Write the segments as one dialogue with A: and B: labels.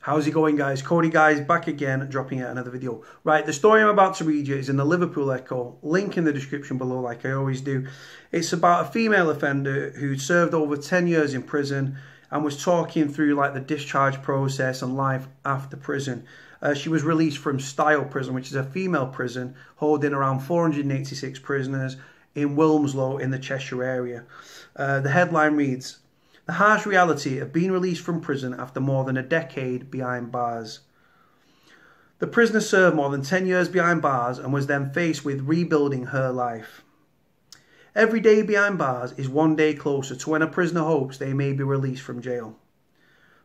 A: How's it going, guys? Cody, guys, back again, dropping out another video. Right, the story I'm about to read you is in the Liverpool Echo. Link in the description below, like I always do. It's about a female offender who served over 10 years in prison and was talking through like the discharge process and life after prison. She was released from Styal prison, which is a female prison holding around 486 prisoners in Wilmslow in the Cheshire area. The headline reads, "The harsh reality of being released from prison after more than a decade behind bars." The prisoner served more than 10 years behind bars and was then faced with rebuilding her life. Every day behind bars is one day closer to when a prisoner hopes they may be released from jail.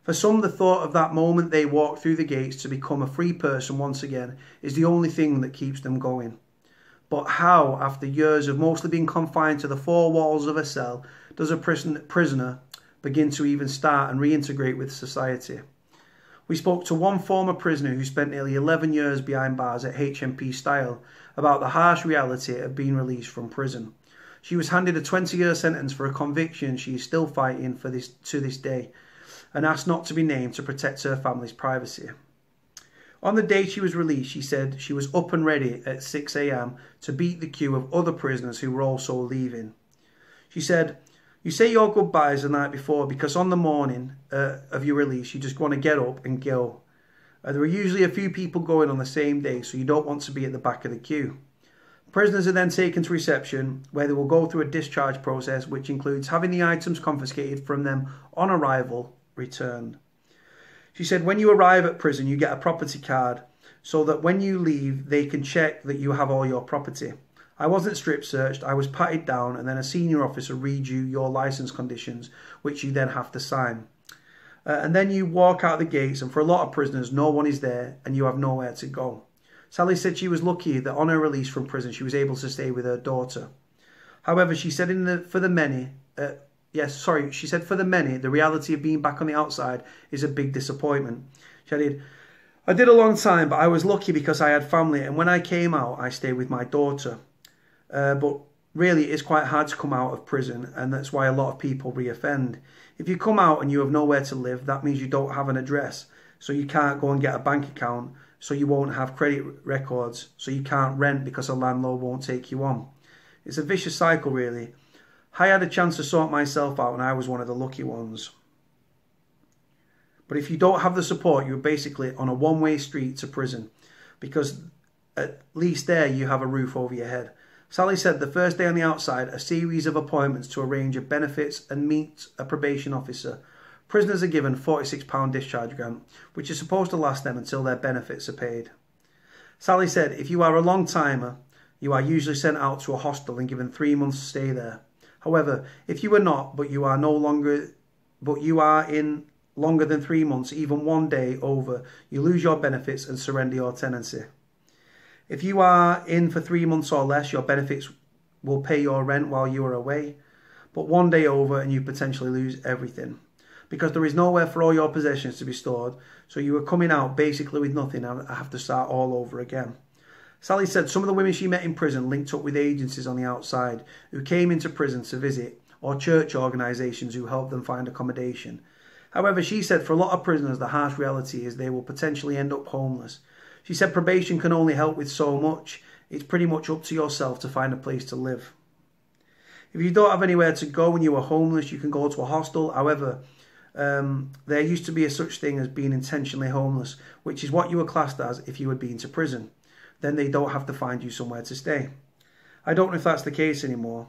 A: For some, the thought of that moment they walk through the gates to become a free person once again is the only thing that keeps them going. But how, after years of mostly being confined to the four walls of a cell, does a prisoner begin to even start and reintegrate with society? We spoke to one former prisoner who spent nearly 11 years behind bars at HMP Styal about the harsh reality of being released from prison. She was handed a 20-year sentence for a conviction she is still fighting for to this day, and asked not to be named to protect her family's privacy. On the day she was released, she said she was up and ready at 6 AM to beat the queue of other prisoners who were also leaving. She said, "You say your goodbyes the night before because on the morning of your release, you just want to get up and go. There are usually a few people going on the same day, so you don't want to be at the back of the queue. Prisoners are then taken to reception, where they will go through a discharge process, which includes having the items confiscated from them on arrival returned." She said, "When you arrive at prison, you get a property card so that when you leave, they can check that you have all your property. I wasn't strip searched, I was patted down, and then a senior officer reads you your license conditions, which you then have to sign. And then you walk out the gates, and for a lot of prisoners, no one is there, and you have nowhere to go." Sally said she was lucky that on her release from prison, she was able to stay with her daughter. However, she said for the many, the reality of being back on the outside is a big disappointment. She added, "I did a long time, but I was lucky because I had family, and when I came out, I stayed with my daughter. But really, it's quite hard to come out of prison, and that's why a lot of people reoffend. If you come out and you have nowhere to live, that means you don't have an address, so you can't go and get a bank account, so you won't have credit records, so you can't rent because a landlord won't take you on. It's a vicious cycle, really. I had a chance to sort myself out, and I was one of the lucky ones. But if you don't have the support, you're basically on a one-way street to prison, because at least there you have a roof over your head." Sally said the first day on the outside, a series of appointments to arrange a benefits and meet a probation officer. Prisoners are given £46 discharge grant, which is supposed to last them until their benefits are paid. Sally said if you are a long-timer, you are usually sent out to a hostel and given 3 months to stay there. However, if you are not, but you are in longer than 3 months, even one day over, you lose your benefits and surrender your tenancy. If you are in for 3 months or less, your benefits will pay your rent while you are away, but one day over and you potentially lose everything, because there is nowhere for all your possessions to be stored, so you are coming out basically with nothing and have to start all over again. Sally said some of the women she met in prison linked up with agencies on the outside who came into prison to visit, or church organisations who helped them find accommodation. However, she said for a lot of prisoners, the harsh reality is they will potentially end up homeless. She said probation can only help with so much. It's pretty much up to yourself to find a place to live. If you don't have anywhere to go when you are homeless, you can go to a hostel. However, there used to be a such thing as being intentionally homeless, which is what you were classed as if you had been to prison. Then they don't have to find you somewhere to stay. I don't know if that's the case anymore,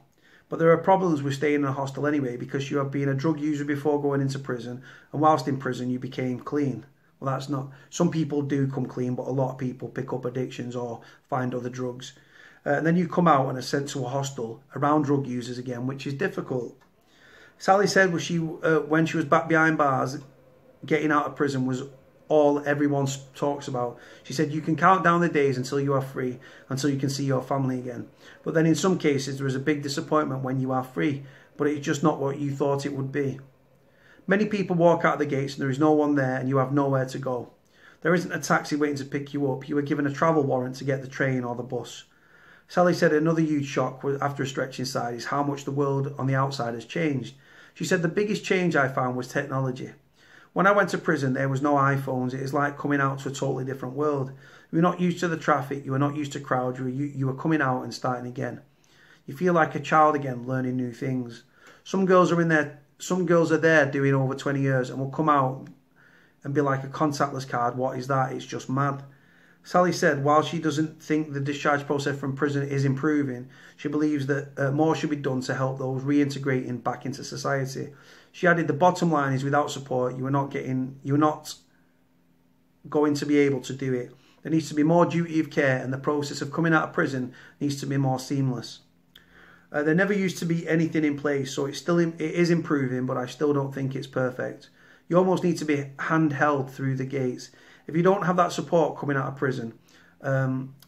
A: but there are problems with staying in a hostel anyway, because you have been a drug user before going into prison, and whilst in prison you became clean. Well, that's not. Some people do come clean, but a lot of people pick up addictions or find other drugs. And then you come out and are sent to a hostel around drug users again, which is difficult. Sally said when she was back behind bars, getting out of prison was all everyone talks about. She said you can count down the days until you are free, until you can see your family again. But then in some cases there is a big disappointment when you are free, but it's just not what you thought it would be. Many people walk out the gates and there is no one there and you have nowhere to go. There isn't a taxi waiting to pick you up. You are given a travel warrant to get the train or the bus. Sally said another huge shock after a stretch inside is how much the world on the outside has changed. She said the biggest change I found was technology. When I went to prison, there was no iPhones. It is like coming out to a totally different world. You were not used to the traffic. You were not used to crowds. You were coming out and starting again. You feel like a child again, learning new things. Some girls are in there. Some girls are there doing over 20 years and will come out and be like a contactless card. What is that? It's just mad. Sally said, while she doesn't think the discharge process from prison is improving, she believes that more should be done to help those reintegrating back into society. She added, the bottom line is without support, you're not going to be able to do it. There needs to be more duty of care, and the process of coming out of prison needs to be more seamless. There never used to be anything in place, so it is improving, but I still don't think it's perfect. You almost need to be handheld through the gates. If you don't have that support coming out of prison,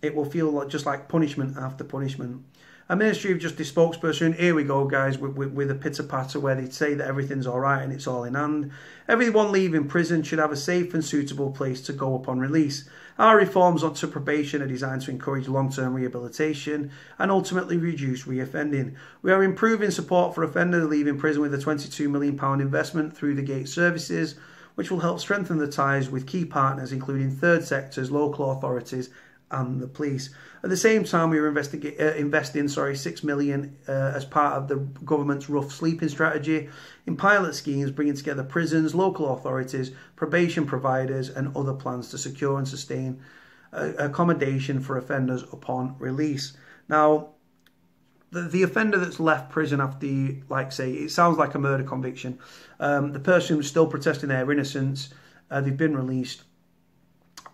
A: it will feel just like punishment after punishment. A Ministry of Justice spokesperson, here we go guys, with a pitter-patter where they say that everything's alright and it's all in hand. Everyone leaving prison should have a safe and suitable place to go upon release. Our reforms onto probation are designed to encourage long-term rehabilitation and ultimately reduce reoffending. We are improving support for offenders leaving prison with a £22 million investment through the Gate services, which will help strengthen the ties with key partners including third sectors, local authorities and the police. At the same time, we were investing £6 million as part of the government's rough sleeping strategy in pilot schemes, bringing together prisons, local authorities, probation providers and other plans to secure and sustain accommodation for offenders upon release. Now, the offender that's left prison after, like say, it sounds like a murder conviction. The person was still protesting their innocence. They've been released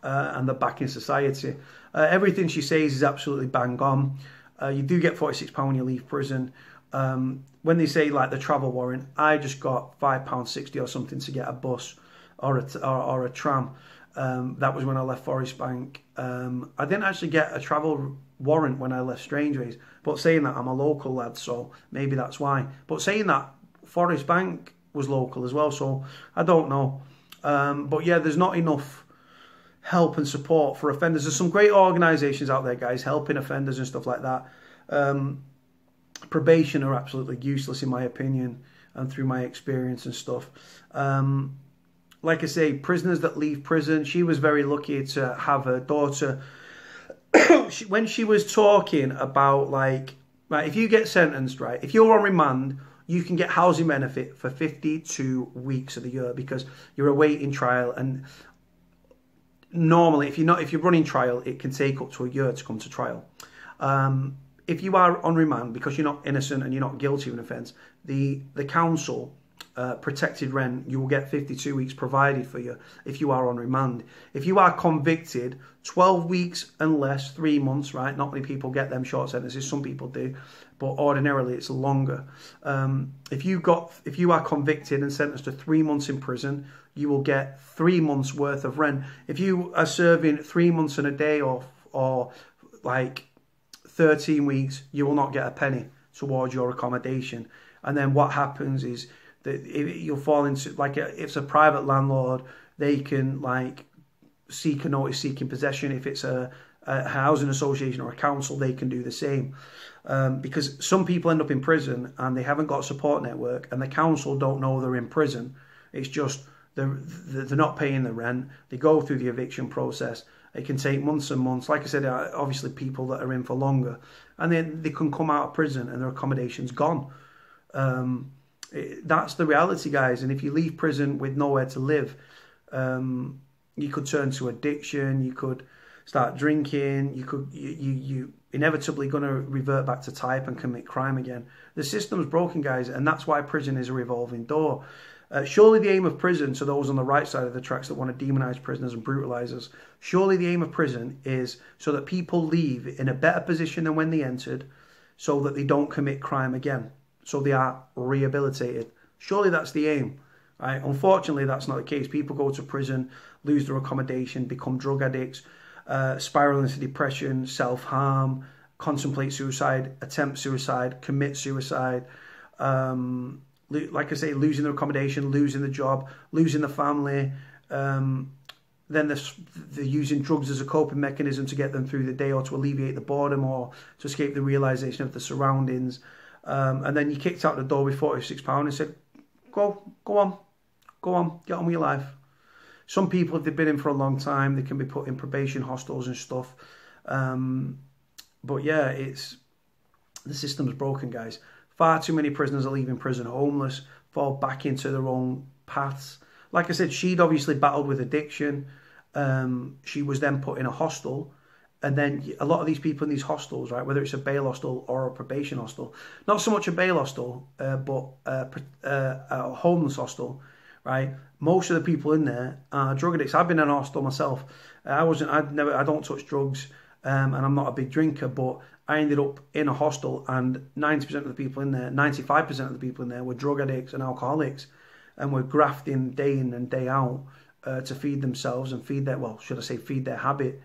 A: and they're back in society. Everything she says is absolutely bang on. You do get £46 when you leave prison. When they say like the travel warrant, I just got £5.60 or something to get a bus or a tram. That was when I left Forest Bank. I didn't actually get a travel warrant when I left Strangeways. But saying that, I'm a local lad, so maybe that's why. But saying that, Forest Bank was local as well, so I don't know. But yeah, there's not enough help and support for offenders. There's some great organisations out there, guys, helping offenders and stuff like that. Probation are absolutely useless in my opinion and through my experience and stuff. Like I say, prisoners that leave prison, she was very lucky to have her daughter. When she was talking about like, right, if you get sentenced, right, if you're on remand, you can get housing benefit for 52 weeks of the year because you're awaiting trial. And normally, if you're running trial, it can take up to a year to come to trial. If you are on remand because you're not innocent and you're not guilty of an offence, the council protected rent, you will get 52 weeks provided for you if you are on remand. If you are convicted, 12 weeks and less, 3 months, right? Not many people get them short sentences, some people do, but ordinarily it's longer. If you are convicted and sentenced to 3 months in prison, you will get 3 months worth of rent. If you are serving 3 months and a day or like 13 weeks, you will not get a penny towards your accommodation. And then what happens is that you'll fall into, like, if it's a private landlord, they can like seek a notice seeking possession. If it's a housing association or a council, they can do the same. Because some people end up in prison and they haven't got a support network and the council don't know they're in prison. It's just they're not paying the rent. They go through the eviction process. It can take months and months. Like I said, obviously people that are in for longer. And then they can come out of prison and their accommodation's gone. That's the reality, guys. And if you leave prison with nowhere to live, you could turn to addiction. You could start drinking. You inevitably going to revert back to type and commit crime again. The system's broken, guys, and that's why prison is a revolving door. Surely the aim of prison, to those on the right side of the tracks that want to demonise prisoners and brutalise us, surely the aim of prison is so that people leave in a better position than when they entered, so that they don't commit crime again, so they are rehabilitated. Surely that's the aim, right? Unfortunately, that's not the case. People go to prison, lose their accommodation, become drug addicts, spiral into depression, self-harm, contemplate suicide, attempt suicide, commit suicide, like I say, losing their accommodation, losing the job, losing the family. Then they're using drugs as a coping mechanism to get them through the day or to alleviate the boredom or to escape the realisation of the surroundings. And then you kicked out the door with £46 and said, go Go on, get on with your life. Some people, if they've been in for a long time, they can be put in probation hostels and stuff. But yeah, the system's broken, guys. Far too many prisoners are leaving prison homeless, fall back into their own paths. Like I said, she'd obviously battled with addiction. She was then put in a hostel. And then a lot of these people in these hostels, right, whether it's a bail hostel or a probation hostel, not so much a bail hostel, but a homeless hostel, right? Most of the people in there are drug addicts. I've been in a hostel myself. I don't touch drugs, and I'm not a big drinker, but I ended up in a hostel, and 90% of the people in there, 95% of the people in there were drug addicts and alcoholics, and were grafting day in and day out to feed themselves and feed their, well, should I say feed their habit.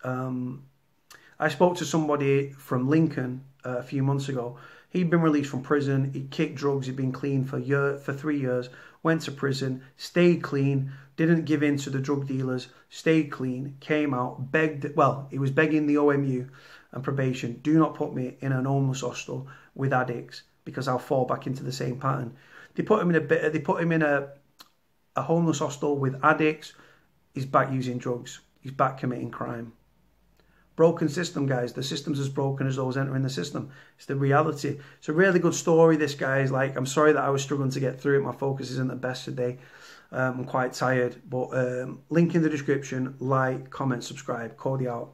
A: I spoke to somebody from Lincoln a few months ago. He'd been released from prison. He kicked drugs. He'd been clean for 3 years. Went to prison, stayed clean, didn't give in to the drug dealers, stayed clean, came out, begged. Well, he was begging the OMU and probation, do not put me in an homeless hostel with addicts because I'll fall back into the same pattern. They put him in a homeless hostel with addicts. He's back using drugs. He's back committing crime. Broken system, guys. The system's as broken as those entering the system. It's the reality. It's a really good story, this, guys. Like, I'm sorry that I was struggling to get through it. My focus isn't the best today. I'm quite tired. But link in the description. Like, comment, subscribe. Cody out.